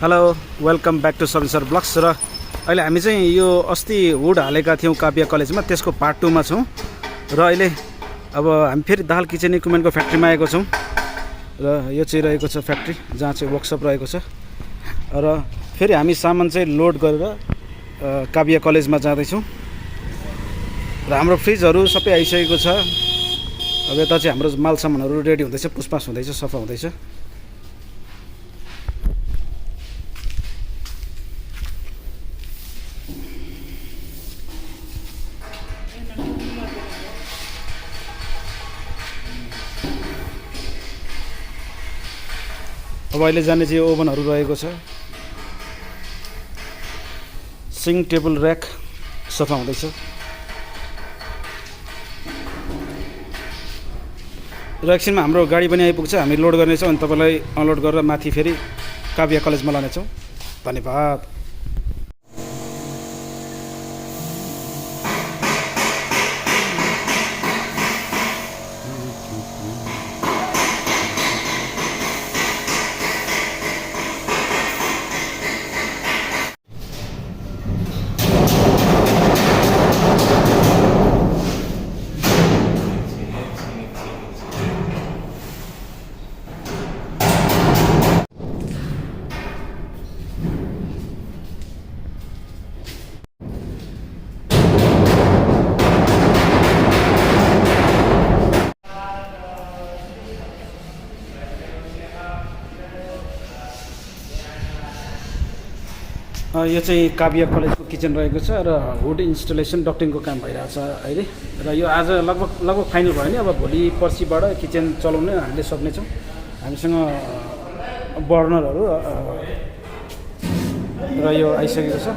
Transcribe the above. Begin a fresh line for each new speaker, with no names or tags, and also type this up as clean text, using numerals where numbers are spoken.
Hello welcome back to Sabin sir blogs र अहिले हामी चाहिँ यो अस्ति वुड हालेका थियौँ काव्य कलेजमा त्यसको पार्ट 2 मा छौँ र अहिले अब हामी फेरि दाहाल किचन इक्विपमेन्टको फ्याक्ट्रीमा आएको छौँ र यो चाहिँ रहेको छ फ्याक्ट्री जहाँ चाहिँ वर्कसप रहेको छ र फेरि हामी सामान चाहिँ लोड गरेर काव्य कलेजमा जाँदैछौँ र हाम्रो फ्रिजहरू सबै आइसकेको छ। अब यता चाहिँ हाम्रो माल सामानहरू रेडी हुँदैछ, पुसपास हुँदैछ, सफा हुँदैछ। अब अहिले जाने चाहिँ ओभनहरू रहेको छ, सिङ टेबल ऱ्याक सफा हुँदैछ र एकछिनमा हाम्रो गाडी पनि आइपुग्छ। हामी लोड गर्नेछौँ अनि तपाईँलाई अनलोड गरेर माथि फेरि काव्य कलेजमा लानेछौँ। धन्यवाद। यो चाहिँ काव्य कलेजको किचन रहेको छ र वुड इन्स्टलेसन डक्टिङको काम भइरहेछ अहिले र यो आज लगभग फाइनल भयो नि। अब भोलि पर्सिबाट किचन चलाउन हामीले सक्नेछौँ। हामीसँग बर्नरहरू र यो आइसकेको छ।